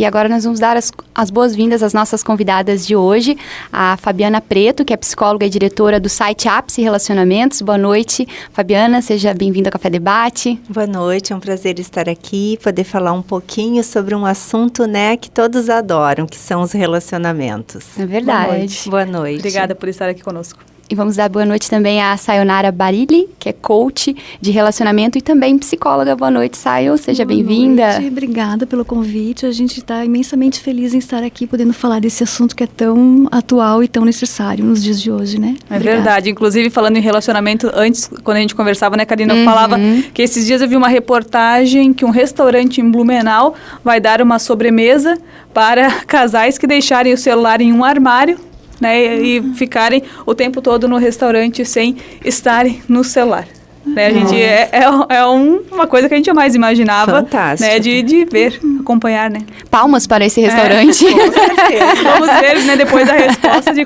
E agora nós vamos dar as boas-vindas às nossas convidadas de hoje, a Fabiana Preto, que é psicóloga e diretora do site Ápice Relacionamentos. Boa noite, Fabiana, seja bem-vinda ao Café Debate. Boa noite, é um prazer estar aqui, poder falar um pouquinho sobre um assunto, né, que todos adoram, que são os relacionamentos. É verdade. Boa noite. Boa noite. Obrigada por estar aqui conosco. E vamos dar boa noite também a Sayonara Barilli, que é coach de relacionamento e também psicóloga. Boa noite, Sayo. Seja bem-vinda. Boa noite, obrigada pelo convite. A gente está imensamente feliz em estar aqui podendo falar desse assunto que é tão atual e tão necessário nos dias de hoje, né? É verdade. Inclusive, falando em relacionamento, antes, quando a gente conversava, né, Karina, eu falava que esses dias eu vi uma reportagem que um restaurante em Blumenau vai dar uma sobremesa para casais que deixarem o celular em um armário, né, e ficarem o tempo todo no restaurante sem estarem no celular. Né, a gente uma coisa que a gente jamais imaginava. Fantástico. Né, de ver, acompanhar, né? Palmas para esse restaurante. Com certeza. Vamos ver, né, depois a resposta de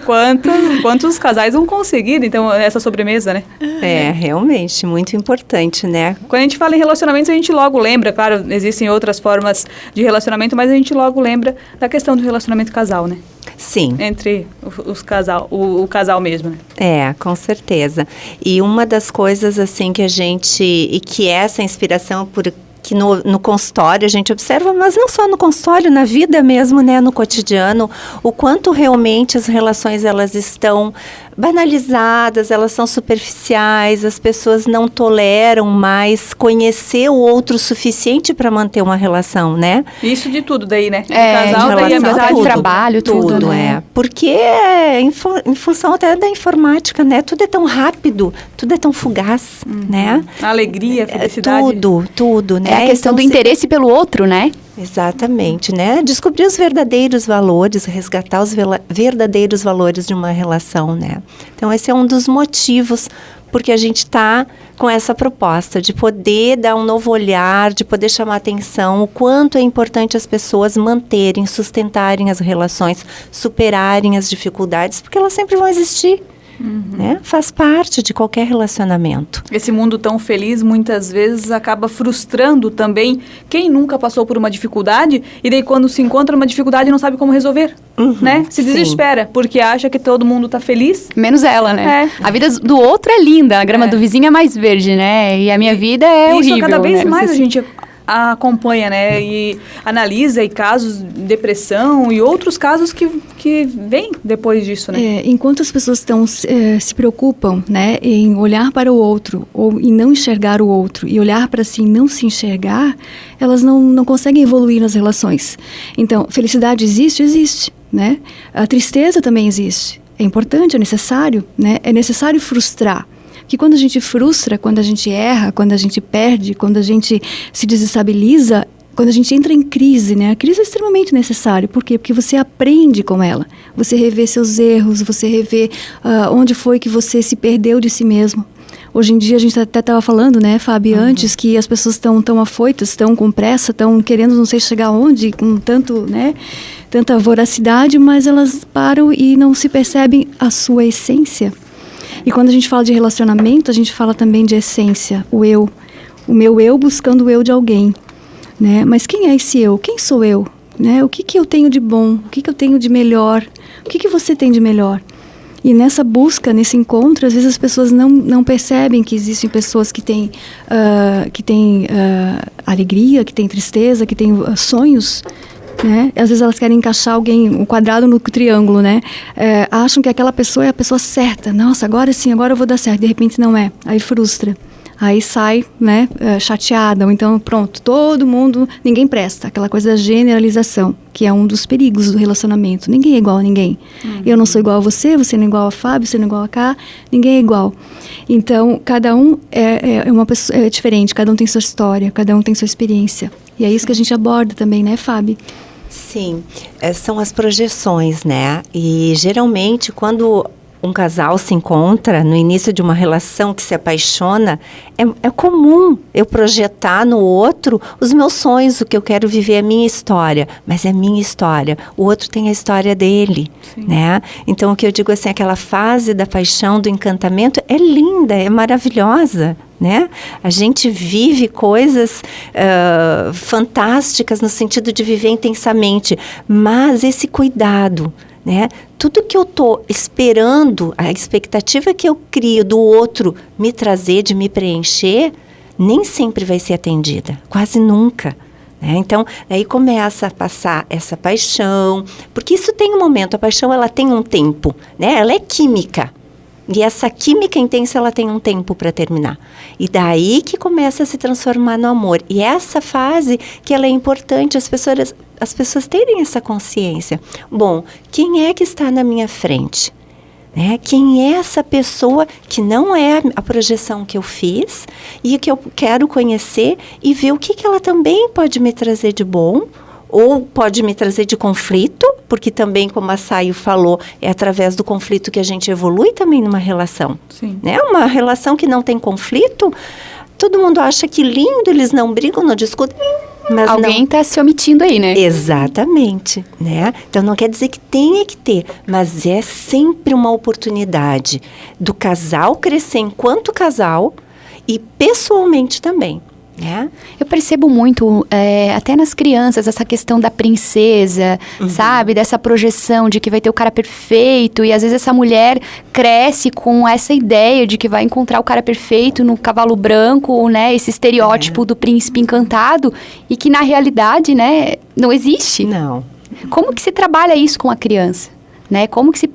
quantos casais vão conseguir, então, essa sobremesa, né? É, realmente, muito importante, né? Quando a gente fala em relacionamentos, a gente logo lembra, claro, existem outras formas de relacionamento, mas a gente logo lembra da questão do relacionamento casal, né? Sim. Entre o casal mesmo, né? É, com certeza. E uma das coisas, assim, que essa inspiração que no consultório a gente observa, mas não só no consultório, na vida mesmo, né, no cotidiano, o quanto realmente as relações, elas estão banalizadas, elas são superficiais, as pessoas não toleram mais conhecer o outro o suficiente para manter uma relação, né? Isso de tudo daí, né? Casal, daí amizade, trabalho, tudo, né? Porque em função até da informática, né? Tudo é tão rápido, tudo é tão fugaz, né? A alegria, a felicidade. Tudo, né? É a questão do interesse pelo outro, né? Exatamente, né? Descobrir os verdadeiros valores, resgatar os verdadeiros valores de uma relação, né? Então, esse é um dos motivos porque a gente está com essa proposta de poder dar um novo olhar, de poder chamar atenção o quanto é importante as pessoas manterem, sustentarem as relações, superarem as dificuldades, porque elas sempre vão existir. Né? Faz parte de qualquer relacionamento. Esse mundo tão feliz muitas vezes acaba frustrando também quem nunca passou por uma dificuldade e daí quando se encontra uma dificuldade não sabe como resolver, né? Se desespera, porque acha que todo mundo tá feliz. Menos ela, né? A vida do outro é linda, a grama do vizinho é mais verde, né? E a minha vida é horrível. Isso cada vez né? mais a gente acompanha, né, e analisa e casos de depressão e outros casos que vêm depois disso, né? Enquanto as pessoas se preocupam, né, em olhar para o outro ou em não enxergar o outro e olhar para si e não se enxergar, elas não conseguem evoluir nas relações. Então, felicidade existe, né? A tristeza também existe. É importante, é necessário, né? É necessário frustrar. Que quando a gente frustra, quando a gente erra, quando a gente perde, quando a gente se desestabiliza, quando a gente entra em crise, né? A crise é extremamente necessária. Por quê? Porque você aprende com ela. Você revê seus erros, você revê onde foi que você se perdeu de si mesmo. Hoje em dia, a gente até estava falando, né, Fábio, antes, que as pessoas estão tão afoitas, estão com pressa, estão querendo não sei chegar onde, com tanto, né, tanta voracidade, mas elas param e não se percebem a sua essência. E quando a gente fala de relacionamento, a gente fala também de essência, o eu. O meu eu buscando o eu de alguém, né? Mas quem é esse eu? Quem sou eu? Né? O que eu tenho de bom? O que eu tenho de melhor? O que você tem de melhor? E nessa busca, nesse encontro, às vezes as pessoas não percebem que existem pessoas que têm alegria, que têm tristeza, que têm sonhos, né? Às vezes elas querem encaixar alguém, um quadrado no triângulo, né? Acham que aquela pessoa é a pessoa certa. Nossa, agora sim, agora eu vou dar certo. De repente não é. Aí frustra. Aí sai, né, chateada. Ou então, pronto, todo mundo, ninguém presta. Aquela coisa da generalização, que é um dos perigos do relacionamento. Ninguém é igual a ninguém. Eu não sou igual a você, você não é igual a Fábio, você não é igual a Cá. Ninguém é igual. Então, cada um é uma pessoa, é diferente. Cada um tem sua história, cada um tem sua experiência. E é isso que a gente aborda também, né, Fábio? Sim, são as projeções, né? E geralmente quando um casal se encontra no início de uma relação que se apaixona, é comum eu projetar no outro os meus sonhos, o que eu quero viver, a minha história. Mas é minha história, o outro tem a história dele, né? Então, o que eu digo assim, aquela fase da paixão, do encantamento, é linda, é maravilhosa, né? A gente vive coisas fantásticas no sentido de viver intensamente, mas esse cuidado, né? Tudo que eu estou esperando, a expectativa que eu crio do outro me trazer, de me preencher, nem sempre vai ser atendida, quase nunca. Né? Então, aí começa a passar essa paixão, porque isso tem um momento, a paixão ela tem um tempo, né? Ela é química. E essa química intensa, ela tem um tempo para terminar. E daí que começa a se transformar no amor. E essa fase que ela é importante, as pessoas terem essa consciência. Bom, quem é que está na minha frente? Né? Quem é essa pessoa que não é a projeção que eu fiz e que eu quero conhecer e ver o que ela também pode me trazer de bom, ou pode me trazer de conflito, porque também, como a Saio falou, é através do conflito que a gente evolui também numa relação. Sim. Né? Uma relação que não tem conflito, todo mundo acha que lindo, eles não brigam, não discutem, mas alguém está se omitindo aí, né? Exatamente, né? Então, não quer dizer que tenha que ter, mas é sempre uma oportunidade do casal crescer enquanto casal e pessoalmente também. É. Eu percebo muito, até nas crianças, essa questão da princesa, sabe? Dessa projeção de que vai ter o cara perfeito. E às vezes essa mulher cresce com essa ideia de que vai encontrar o cara perfeito no cavalo branco, né? Esse estereótipo do príncipe encantado. E que na realidade, né, não existe. Não. Como que se trabalha isso com a criança? Né? Como que se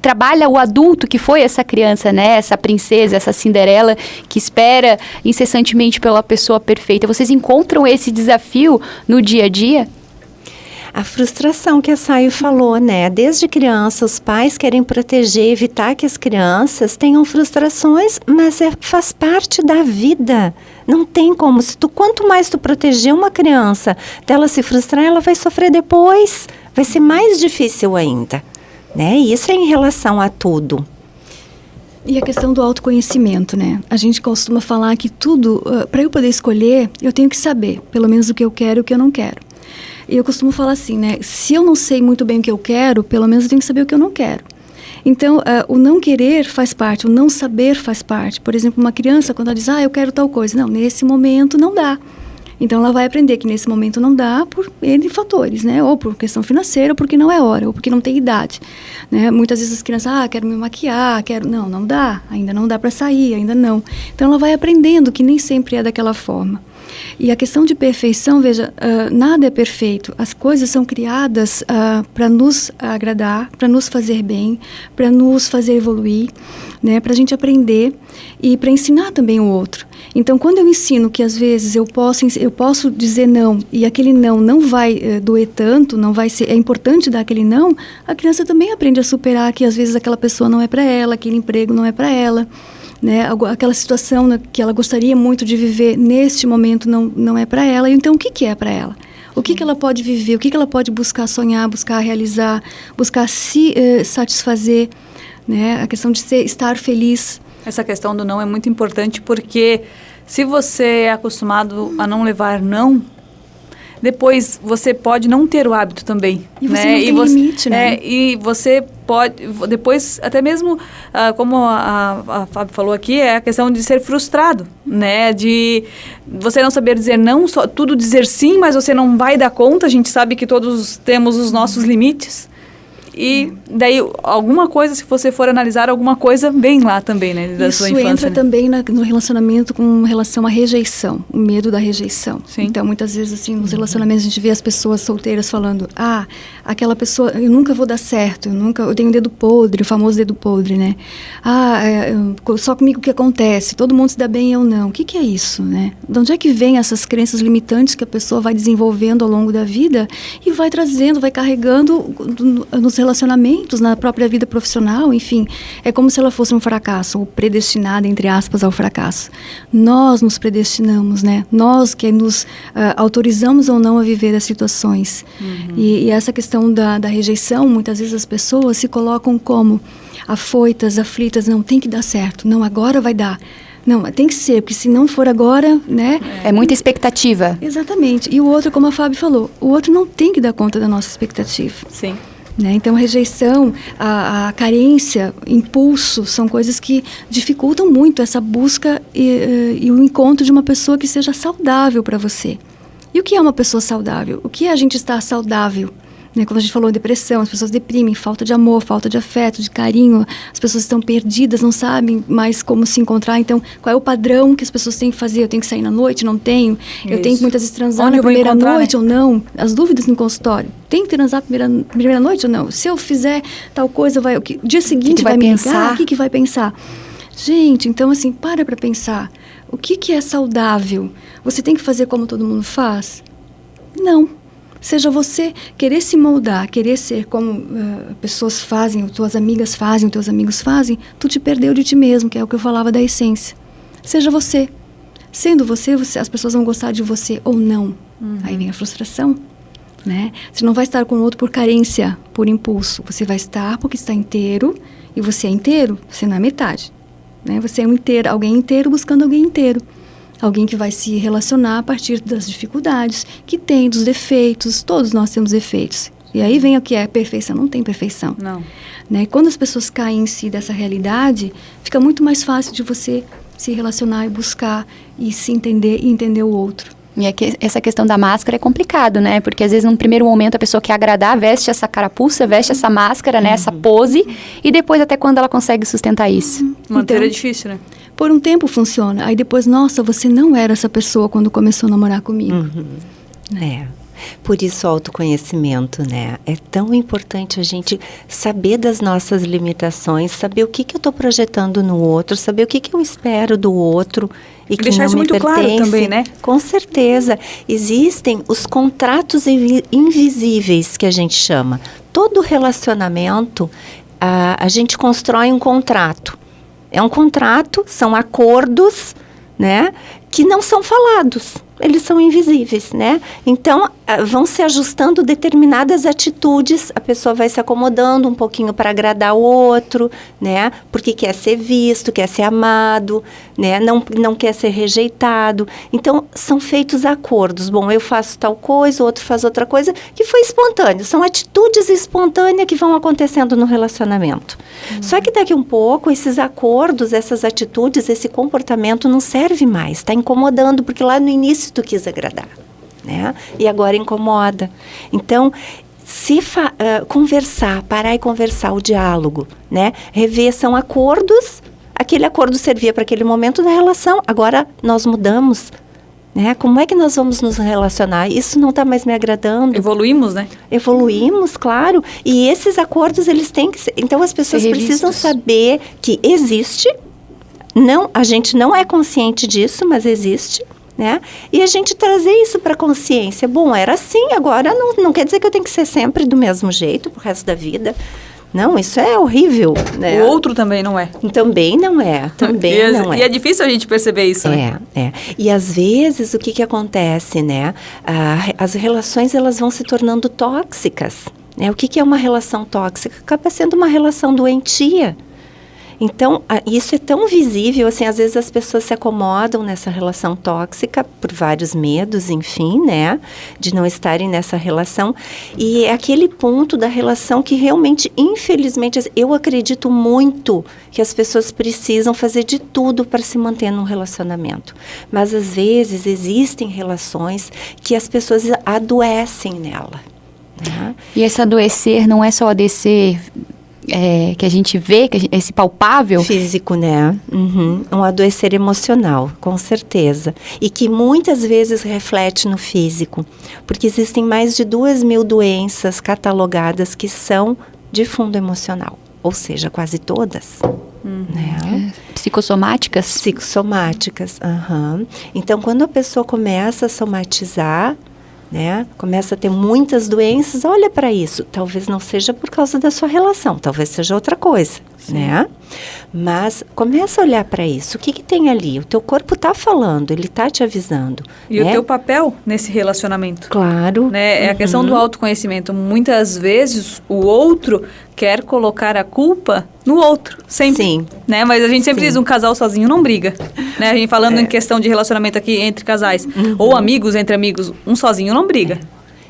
trabalha o adulto que foi essa criança, né? Essa princesa, essa Cinderela que espera incessantemente pela pessoa perfeita. Vocês encontram esse desafio no dia a dia? A frustração que a Saio falou, né? Desde criança, os pais querem proteger, evitar que as crianças tenham frustrações, mas faz parte da vida. Não tem como. Quanto mais tu proteger uma criança dela se frustrar, ela vai sofrer depois. Vai ser mais difícil ainda. Né? Isso é em relação a tudo. E a questão do autoconhecimento, né? A gente costuma falar que tudo, para eu poder escolher, eu tenho que saber, pelo menos o que eu quero e o que eu não quero. E eu costumo falar assim, né? Se eu não sei muito bem o que eu quero, pelo menos eu tenho que saber o que eu não quero. Então, o não querer faz parte, o não saber faz parte. Por exemplo, uma criança, quando ela diz, eu quero tal coisa. Não, nesse momento não dá. Então, ela vai aprender que nesse momento não dá por N fatores, né? Ou por questão financeira, ou porque não é hora, ou porque não tem idade. Né? Muitas vezes as crianças, quero me maquiar, não dá, ainda não dá para sair, ainda não. Então, ela vai aprendendo que nem sempre é daquela forma. E a questão de perfeição, veja, nada é perfeito. As coisas são criadas para nos agradar, para nos fazer bem, para nos fazer evoluir, né? Para a gente aprender e para ensinar também o outro. Então, quando eu ensino que às vezes eu posso dizer não e aquele não vai doer tanto, não vai ser, é importante dar aquele não, a criança também aprende a superar que às vezes aquela pessoa não é para ela, aquele emprego não é para ela. Né? Aquela situação que ela gostaria muito de viver neste momento não é para ela. Então, o que é para ela? O que ela pode viver? O que ela pode buscar sonhar, buscar realizar, buscar se satisfazer? Né? A questão de estar feliz. Essa questão do não é muito importante porque se você é acostumado a não levar não, depois você pode não ter o hábito também. E você não tem limite, né? E você pode, depois, até mesmo, como a Fábio falou aqui, é a questão de ser frustrado, né? De você não saber dizer não, só tudo dizer sim, mas você não vai dar conta. A gente sabe que todos temos os nossos limites. E daí, alguma coisa, se você for analisar, alguma coisa vem lá também, né, da sua infância. Isso entra também no relacionamento com relação à rejeição, o medo da rejeição. Sim. Então, muitas vezes, assim, nos relacionamentos, a gente vê as pessoas solteiras falando, aquela pessoa, eu nunca vou dar certo, eu tenho dedo podre, o famoso dedo podre, né? Só comigo que acontece, todo mundo se dá bem e eu não. O que é isso, né? De onde é que vem essas crenças limitantes que a pessoa vai desenvolvendo ao longo da vida e vai trazendo, vai carregando nos relacionamentos, na própria vida profissional, enfim, é como se ela fosse um fracasso, ou predestinada, entre aspas, ao fracasso. Nós nos predestinamos, né? Nós que nos autorizamos ou não a viver as situações. E essa questão da rejeição, muitas vezes as pessoas se colocam como afoitas, aflitas, não, tem que dar certo, não, agora vai dar. Não, tem que ser, porque se não for agora, né? É muita expectativa. Exatamente. E o outro, como a Fábio falou, o outro não tem que dar conta da nossa expectativa. Sim. né? Então, a rejeição, a carência, impulso, são coisas que dificultam muito essa busca e o encontro de uma pessoa que seja saudável para você. E o que é uma pessoa saudável? O que é a gente estar saudável? Né? Quando a gente falou de depressão, as pessoas deprimem, falta de amor, falta de afeto, de carinho, as pessoas estão perdidas, não sabem mais como se encontrar. Então, qual é o padrão que as pessoas têm que fazer? Eu tenho que sair na noite? Não tenho? Eu tenho que muitas vezes transar na primeira noite ou não? As dúvidas no consultório. Tem que transar na primeira noite ou não? Se eu fizer tal coisa, dia seguinte vai me ligar? O que vai pensar? Gente, então assim, para pensar. O que é saudável? Você tem que fazer como todo mundo faz? Não. Seja você querer se moldar, querer ser como pessoas fazem, tuas amigas fazem, teus amigos fazem, tu te perdeu de ti mesmo, que é o que eu falava da essência. Seja você. Sendo você, as pessoas vão gostar de você ou não. Aí vem a frustração, né? Você não vai estar com o outro por carência, por impulso. Você vai estar porque está inteiro, e você é inteiro, você não é metade. Né? Você é alguém inteiro buscando alguém inteiro. Alguém que vai se relacionar a partir das dificuldades que tem, dos defeitos. Todos nós temos defeitos. E aí vem o que é perfeição. Não tem perfeição. Não. Né? Quando as pessoas caem em si dessa realidade, fica muito mais fácil de você se relacionar e buscar e se entender e entender o outro. E essa questão da máscara é complicado, né? Porque às vezes num primeiro momento a pessoa quer agradar, veste essa carapuça, veste essa máscara, né? Essa pose. E depois até quando ela consegue sustentar isso? Manter então, é difícil, né? Por um tempo funciona. Aí depois, nossa, você não era essa pessoa quando começou a namorar comigo. Por isso o autoconhecimento, né? É tão importante a gente saber das nossas limitações, saber o que eu estou projetando no outro, saber o que eu espero do outro e que deixar não isso me muito pertence. claro também, né? Com certeza. Existem os contratos invisíveis que a gente chama. Todo relacionamento, a gente constrói um contrato. É um contrato, são acordos, né? Que não são falados. Eles são invisíveis, né? Então, vão se ajustando determinadas atitudes, a pessoa vai se acomodando um pouquinho para agradar o outro, né? Porque quer ser visto, quer ser amado, né? Não quer ser rejeitado. Então, são feitos acordos. Bom, eu faço tal coisa, o outro faz outra coisa, que foi espontâneo. São atitudes espontâneas que vão acontecendo no relacionamento. Só que daqui um pouco, esses acordos, essas atitudes, esse comportamento não serve mais. Está incomodando, porque lá no início tu quis agradar, né? E agora incomoda. Então, se conversar, parar e conversar, o diálogo, né? Rever, são acordos, aquele acordo servia para aquele momento da relação, agora nós mudamos, né? Como é que nós vamos nos relacionar? Isso não está mais me agradando. Evoluímos, né? Evoluímos, claro. E esses acordos, eles têm que ser... Então, as pessoas precisam saber que existe, a gente não é consciente disso, mas existe, né? E a gente trazer isso para a consciência. Bom, era assim, agora não quer dizer que eu tenho que ser sempre do mesmo jeito pro resto da vida. Não, isso é horrível, né? O outro também não é. Também não é, não é. E é difícil a gente perceber isso, né? E às vezes, o que acontece, né? As relações, elas vão se tornando tóxicas, né? O que é uma relação tóxica? Acaba sendo uma relação doentia. Então, isso é tão visível, assim, às vezes as pessoas se acomodam nessa relação tóxica por vários medos, enfim, né, de não estarem nessa relação. E é aquele ponto da relação que realmente, infelizmente, eu acredito muito que as pessoas precisam fazer de tudo para se manter num relacionamento. Mas, às vezes, existem relações que as pessoas adoecem nela, né? E esse adoecer não é só adoecer... que a gente vê, esse palpável... Físico, né? Um adoecer emocional, com certeza. E que muitas vezes reflete no físico. Porque existem mais de 2.000 doenças catalogadas que são de fundo emocional. Ou seja, quase todas. Né? Psicossomáticas? Psicossomáticas, Então, quando a pessoa começa a somatizar... né? Começa a ter muitas doenças, olha para isso. Talvez não seja por causa da sua relação, talvez seja outra coisa, né? Mas começa a olhar para isso. O que tem ali? O teu corpo está falando, ele está te avisando. E né? o teu papel nesse relacionamento. Claro. Né? É a questão do autoconhecimento. Muitas vezes o outro quer colocar a culpa no outro, sempre. Sim. Né? Mas a gente sempre diz, um casal sozinho não briga. Né? A gente falando em questão de relacionamento aqui entre casais. Ou amigos entre amigos, um sozinho não briga.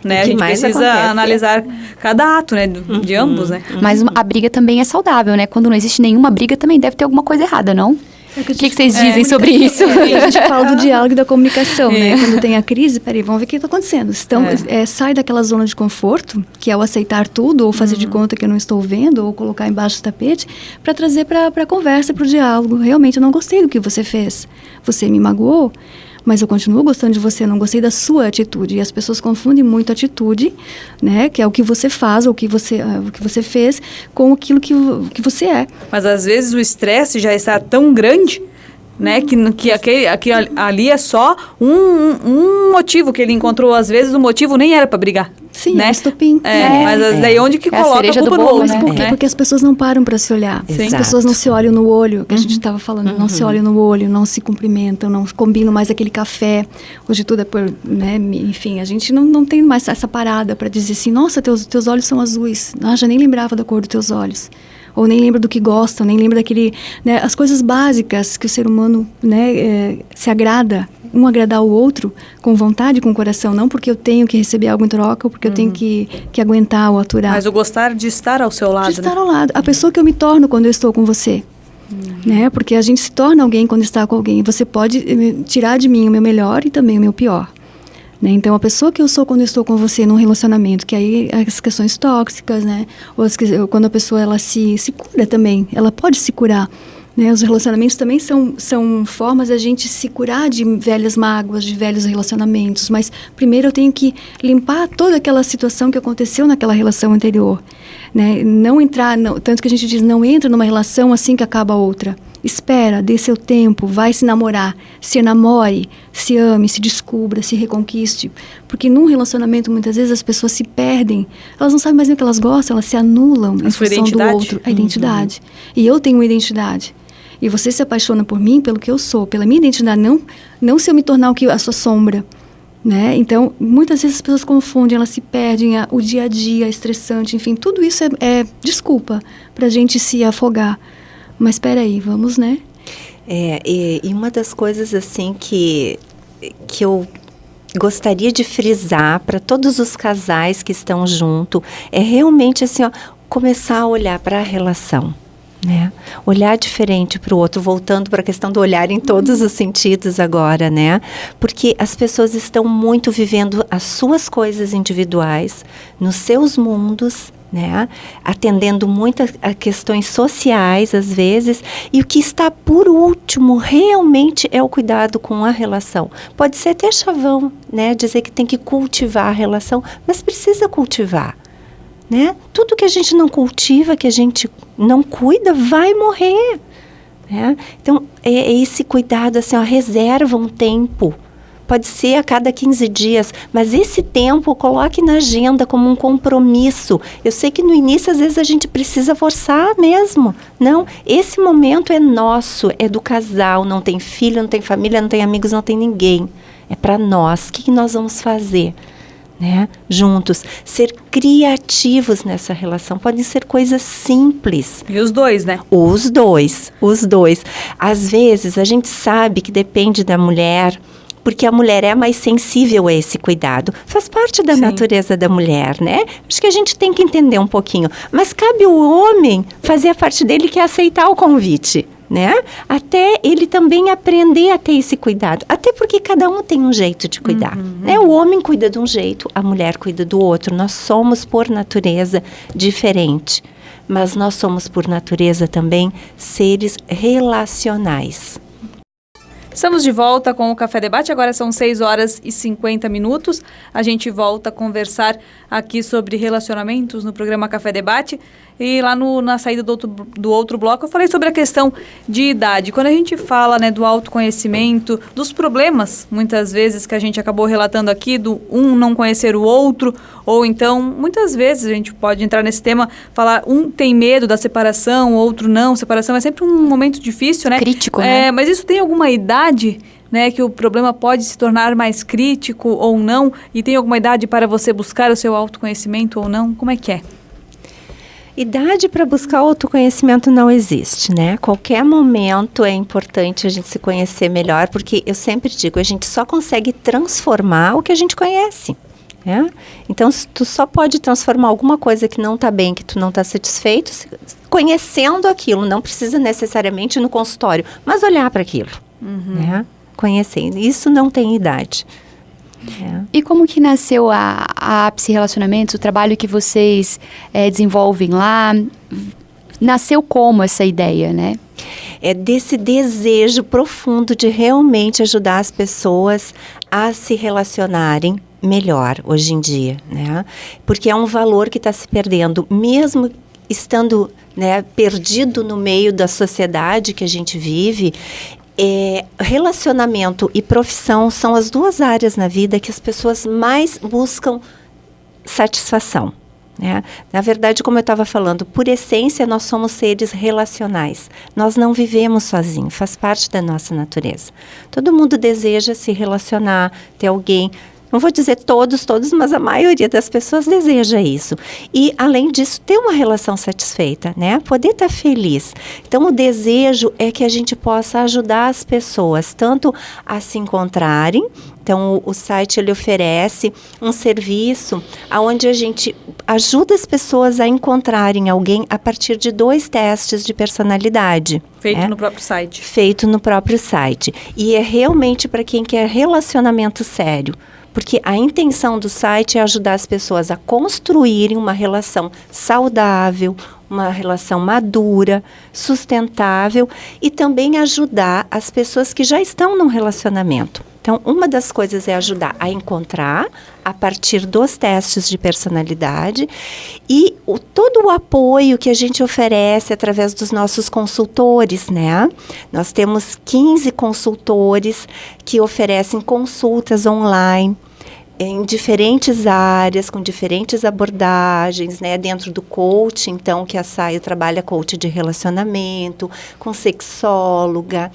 né? O A que gente mais precisa acontece. analisar cada ato, né? De ambos, né? Mas a briga também é saudável, né? Quando não existe nenhuma briga, também deve ter alguma coisa errada, não? O que vocês dizem sobre isso? A gente fala do diálogo e da comunicação, né? Quando tem a crise, peraí, vamos ver o que está acontecendo. Então, sai daquela zona de conforto, que é o aceitar tudo, ou fazer de conta que eu não estou vendo, ou colocar embaixo do tapete, para trazer para a conversa, para o diálogo. Realmente, eu não gostei do que você fez. Você me magoou, mas eu continuo gostando de você, eu não gostei da sua atitude. E as pessoas confundem muito a atitude, né? Que é o que você faz, ou o que você fez, com aquilo que você é. Mas às vezes o estresse já está tão grande, né? Que ali é só um motivo que ele encontrou. Às vezes o motivo nem era para brigar. Sim, né? é estopim. Mas daí onde que É a coloca a cereja culpa do no bolo, outro, né? Por quê? né? Porque as pessoas não param para se olhar. Sim. As pessoas não se olham no olho, que a gente estava falando, não se olham no olho, não se cumprimentam, não combinam mais aquele café. Hoje tudo é por, né? Enfim, a gente não tem mais essa parada para dizer assim, nossa, teus olhos são azuis. Ah, já nem lembrava da cor dos teus olhos. Ou nem lembra do que gosta, nem lembra daquele, né, as coisas básicas que o ser humano, né, se agrada, um agradar o outro com vontade, com o coração, não porque eu tenho que receber algo em troca ou porque eu tenho que aguentar ou aturar. Mas o gostar de estar ao seu lado, De estar né? ao lado. A pessoa que eu me torno quando eu estou com você. Né? Porque a gente se torna alguém quando está com alguém. Você pode tirar de mim o meu melhor e também o meu pior. Né? Então, a pessoa que eu sou quando eu estou com você num relacionamento, que aí as questões tóxicas, né? Ou quando a pessoa ela se cura também, ela pode se curar. Né? Os relacionamentos também são formas de a gente se curar de velhas mágoas, de velhos relacionamentos. Mas primeiro eu tenho que limpar toda aquela situação que aconteceu naquela relação anterior. Né? Não entrar, tanto que a gente diz, não entra numa relação assim que acaba a outra. Espera, dê seu tempo, vai se namorar, se namore, se ame, se descubra, se reconquiste. Porque num relacionamento, muitas vezes, as pessoas se perdem. Elas não sabem mais nem o que elas gostam, elas se anulam em função do outro. A identidade. E eu tenho uma identidade. E você se apaixona por mim pelo que eu sou, pela minha identidade, não se eu me tornar a sua sombra. Né? Então, muitas vezes as pessoas confundem, elas se perdem, o dia a dia é estressante, enfim, tudo isso é desculpa para a gente se afogar. Mas espera aí, vamos, né? E uma das coisas, assim, que eu gostaria de frisar para todos os casais que estão junto, é realmente, assim, começar a olhar para a relação. Né? Olhar diferente para o outro, voltando para a questão do olhar em todos os sentidos agora, né? Porque as pessoas estão muito vivendo as suas coisas individuais, nos seus mundos, né? Atendendo muito a questões sociais, às vezes, e o que está por último realmente é o cuidado com a relação. Pode ser até chavão, né? Dizer que tem que cultivar a relação, mas precisa cultivar. Né? Tudo que a gente não cultiva, que a gente não cuida, vai morrer. Né? Então, é esse cuidado, assim, reserva um tempo. Pode ser a cada 15 dias, mas esse tempo coloque na agenda como um compromisso. Eu sei que no início, às vezes, a gente precisa forçar mesmo. Não, esse momento é nosso, é do casal, não tem filho, não tem família, não tem amigos, não tem ninguém. É para nós. O que nós vamos fazer? Né? Juntos, ser criativos nessa relação, podem ser coisas simples. E os dois, né? Os dois. Às vezes, a gente sabe que depende da mulher, porque a mulher é mais sensível a esse cuidado. Faz parte da natureza da mulher, né? Acho que a gente tem que entender um pouquinho. Mas cabe o homem fazer a parte dele, que é aceitar o convite. Né? Até ele também aprender a ter esse cuidado. Até porque cada um tem um jeito de cuidar. Né? O homem cuida de um jeito, a mulher cuida do outro. Nós somos, por natureza, diferente. Mas nós somos, por natureza, também seres relacionais. Estamos de volta com o Café Debate, agora são 6h50. A gente volta a conversar aqui sobre relacionamentos no programa Café Debate. E lá na saída do outro bloco eu falei sobre a questão de idade. Quando a gente fala, né, do autoconhecimento, dos problemas, muitas vezes, que a gente acabou relatando aqui, do um não conhecer o outro, ou então, muitas vezes, a gente pode entrar nesse tema, falar, um tem medo da separação, o outro não. Separação é sempre um momento difícil, né? Crítico, né? Mas isso tem alguma idade, né, que o problema pode se tornar mais crítico ou não? E tem alguma idade para você buscar o seu autoconhecimento ou não? Como é que é? Idade para buscar autoconhecimento não existe, né? Qualquer momento é importante a gente se conhecer melhor, porque eu sempre digo, a gente só consegue transformar o que a gente conhece. né? Então, tu só pode transformar alguma coisa que não está bem, que tu não está satisfeito, conhecendo aquilo. Não precisa necessariamente ir no consultório, mas olhar para aquilo, né? Conhecendo. Isso não tem idade. E como que nasceu a Psi Relacionamentos, o trabalho que vocês desenvolvem lá? Nasceu como essa ideia, né? É desse desejo profundo de realmente ajudar as pessoas a se relacionarem melhor hoje em dia, né? Porque é um valor que está se perdendo, mesmo estando, né, perdido no meio da sociedade que a gente vive. Relacionamento e profissão são as duas áreas na vida que as pessoas mais buscam satisfação, né? Na verdade, como eu estava falando, por essência nós somos seres relacionais. Nós não vivemos sozinhos, faz parte da nossa natureza. Todo mundo deseja se relacionar, ter alguém. Não vou dizer todos, mas a maioria das pessoas deseja isso. E, além disso, ter uma relação satisfeita, né? Poder estar feliz. Então, o desejo é que a gente possa ajudar as pessoas, tanto a se encontrarem. Então, o site, ele oferece um serviço onde a gente ajuda as pessoas a encontrarem alguém a partir de 2 testes de personalidade. Feito no próprio site. Feito no próprio site. E é realmente para quem quer relacionamento sério. Porque a intenção do site é ajudar as pessoas a construírem uma relação saudável, uma relação madura, sustentável e também ajudar as pessoas que já estão num relacionamento. Então, uma das coisas é ajudar a encontrar a partir dos testes de personalidade e todo o apoio que a gente oferece através dos nossos consultores, né? Nós temos 15 consultores que oferecem consultas online em diferentes áreas, com diferentes abordagens, né? Dentro do coaching, então, que a Saio trabalha coach de relacionamento, com sexóloga,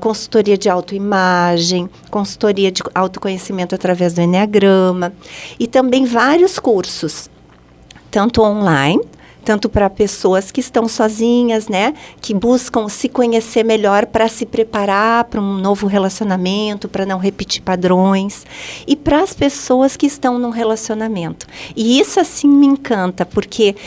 consultoria de autoimagem, consultoria de autoconhecimento através do Eneagrama e também vários cursos, tanto online, tanto para pessoas que estão sozinhas, né, que buscam se conhecer melhor para se preparar para um novo relacionamento, para não repetir padrões, e para as pessoas que estão num relacionamento. E isso, assim, me encanta, porque,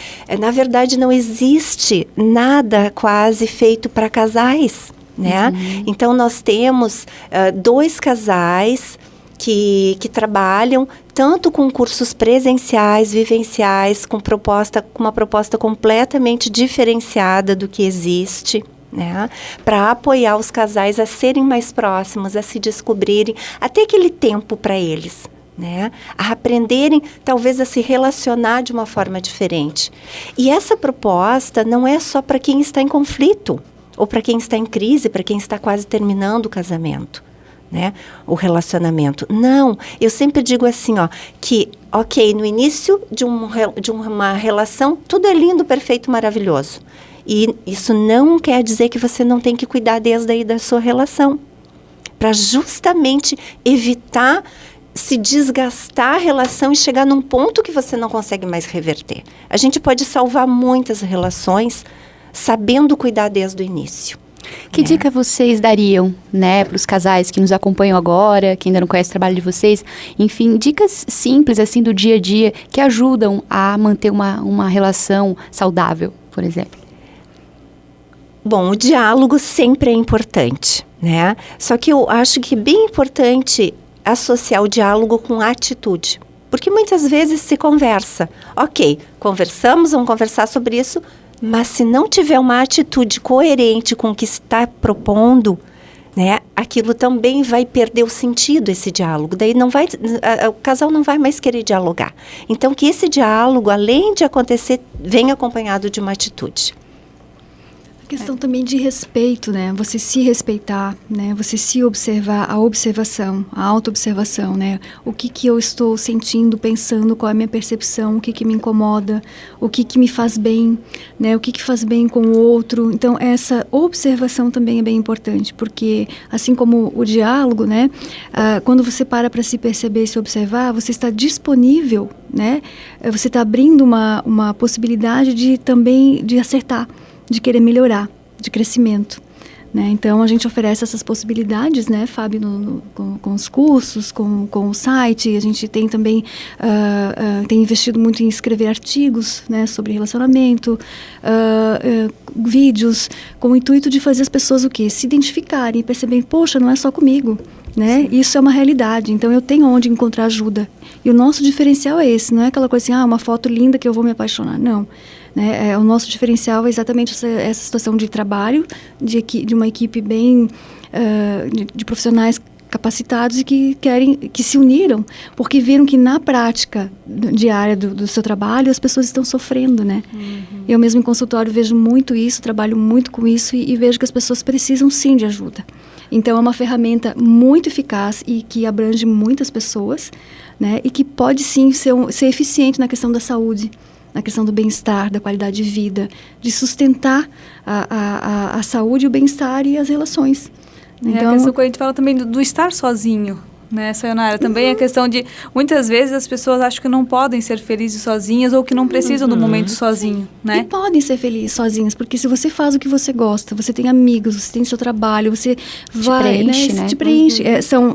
na verdade, não existe nada quase feito para casais, né? Então, nós temos 2 casais que trabalham tanto com cursos presenciais, vivenciais, com uma proposta completamente diferenciada do que existe, né? Para apoiar os casais a serem mais próximos, a se descobrirem, até aquele tempo para eles, né? A aprenderem, talvez, a se relacionar de uma forma diferente. E essa proposta não é só para quem está em conflito, ou para quem está em crise, para quem está quase terminando o casamento, né? O relacionamento. Não, eu sempre digo assim, ó, que, ok, no início de uma relação, tudo é lindo, perfeito, maravilhoso. E isso não quer dizer que você não tem que cuidar desde aí da sua relação, para justamente evitar se desgastar a relação e chegar num ponto que você não consegue mais reverter. A gente pode salvar muitas relações sabendo cuidar desde o início. Que dica vocês dariam, né, para os casais que nos acompanham agora, que ainda não conhecem o trabalho de vocês? Enfim, dicas simples, assim, do dia a dia, que ajudam a manter uma relação saudável, por exemplo. Bom, o diálogo sempre é importante, né? Só que eu acho que é bem importante associar o diálogo com a atitude. Porque muitas vezes se conversa. Ok, conversamos, vamos conversar sobre isso, mas se não tiver uma atitude coerente com o que está propondo, né, aquilo também vai perder o sentido, esse diálogo. Daí o casal não vai mais querer dialogar. Então, que esse diálogo, além de acontecer, venha acompanhado de uma atitude. Questão também de respeito, né? Você se respeitar, né? Você se observar, a observação, a autoobservação, né? O que eu estou sentindo, pensando, qual é a minha percepção, o que me incomoda, o que me faz bem, né? O que faz bem com o outro. Então, essa observação também é bem importante, porque assim como o diálogo, né? Quando você para se perceber e se observar, você está disponível, né? Você está abrindo uma possibilidade de também de acertar, de querer melhorar, de crescimento, né? Então, a gente oferece essas possibilidades, né, Fábio, com os cursos, com o site. A gente tem também, tem investido muito em escrever artigos, né, sobre relacionamento, vídeos, com o intuito de fazer as pessoas o quê? Se identificarem e perceberem, poxa, não é só comigo, né? Isso é uma realidade, então eu tenho onde encontrar ajuda. E o nosso diferencial é esse, não é aquela coisa assim, uma foto linda que eu vou me apaixonar, não. Né? O nosso diferencial é exatamente essa situação de trabalho, de uma equipe bem de profissionais capacitados e que se uniram, porque viram que na prática diária do seu trabalho as pessoas estão sofrendo, né? Eu mesmo em consultório vejo muito isso, trabalho muito com isso e vejo que as pessoas precisam sim de ajuda. Então é uma ferramenta muito eficaz e que abrange muitas pessoas, né? E que pode sim ser eficiente na questão da saúde, na questão do bem-estar, da qualidade de vida, de sustentar a saúde, o bem-estar e as relações. Então, a questão que a gente fala também do estar sozinho, né, Sayonara? Também a questão de, muitas vezes as pessoas acham que não podem ser felizes sozinhas ou que não precisam do momento sozinho, né? E podem ser felizes sozinhas, porque se você faz o que você gosta, você tem amigos, você tem seu trabalho, você preenche, né? Te preenche.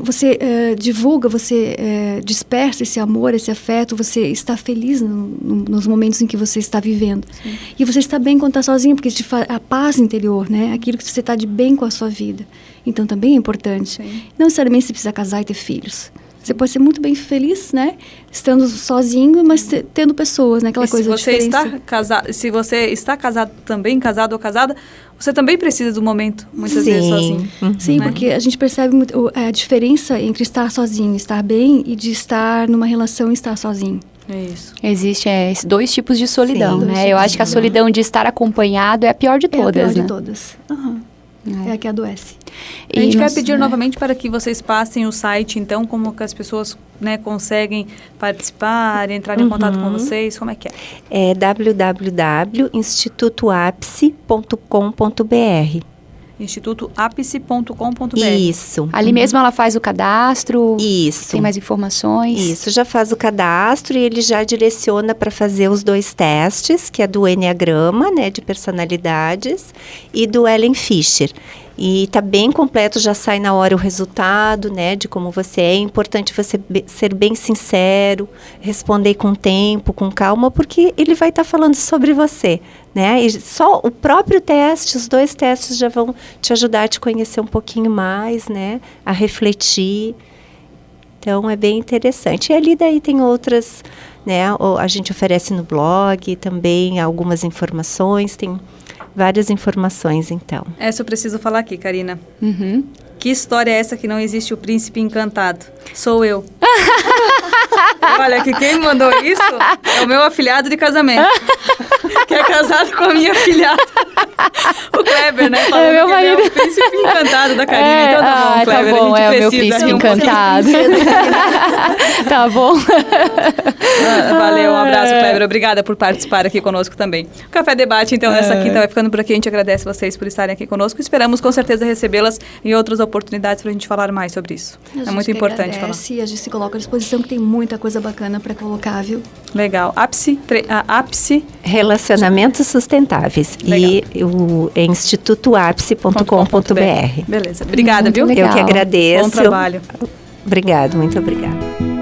Você divulga, você dispersa esse amor, esse afeto, você está feliz nos momentos em que você está vivendo. Sim. E você está bem quando está sozinho, porque te faz a paz interior, né? Aquilo que você está de bem com a sua vida. Então, também é importante. Sim. Não necessariamente você precisa casar e ter filhos. Você pode ser muito bem feliz, né? Estando sozinho, mas tendo pessoas, né? Aquela e coisa se você está casado também, casado ou casada, você também precisa do momento, muitas vezes, sozinho. Sim, né? Porque a gente percebe muito a diferença entre estar sozinho, estar bem, e de estar numa relação e estar sozinho. É isso. Existe dois tipos de solidão, né? Eu acho que a solidão de estar acompanhado é a pior de todas, né? É a pior de todas. É a que adoece. A gente quer pedir novamente para que vocês passem o site, então, como que as pessoas, né, conseguem participar, entrar em contato com vocês, como é que é? É www.institutoapse.com.br. institutoapse.com.br. Isso. Ali mesmo ela faz o cadastro. Isso. Tem mais informações. Isso, já faz o cadastro e ele já direciona para fazer os 2 testes, que é do Enneagrama, né, de personalidades, e do Ellen Fisher. E tá bem completo, já sai na hora o resultado, né, de como você é. É importante você ser bem sincero, responder com tempo, com calma, porque ele vai estar falando sobre você, né? E só o próprio teste, os 2 testes já vão te ajudar a te conhecer um pouquinho mais, né, a refletir. Então, é bem interessante. E ali daí tem outras, né, a gente oferece no blog também algumas informações, tem várias informações, então. Essa eu preciso falar aqui, Karina. Que história é essa que não existe o príncipe encantado? Sou eu. Olha, que quem mandou isso é o meu afilhado de casamento. Que é casado com a minha afilhada. O Kleber, né? Falando meu que ele é o príncipe encantado da Karina. Então tá bom, Kleber. Tá bom, a gente é o meu príncipe encantado. Tá bom. Valeu, um abraço, Kleber. Obrigada por participar aqui conosco também. O Café Debate, então, nessa quinta vai ficando por aqui. A gente agradece vocês por estarem aqui conosco. Esperamos, com certeza, recebê-las em outras oportunidades para a gente falar mais sobre isso. É muito importante falar. E a gente se coloca à disposição, que tem muita coisa bacana para colocar, viu? Legal. Ápice. Relacionamentos sustentáveis. Legal. E é institutoapse.com.br. Beleza. Obrigada, muito viu? Legal. Eu que agradeço. Bom trabalho. Obrigado, muito obrigada.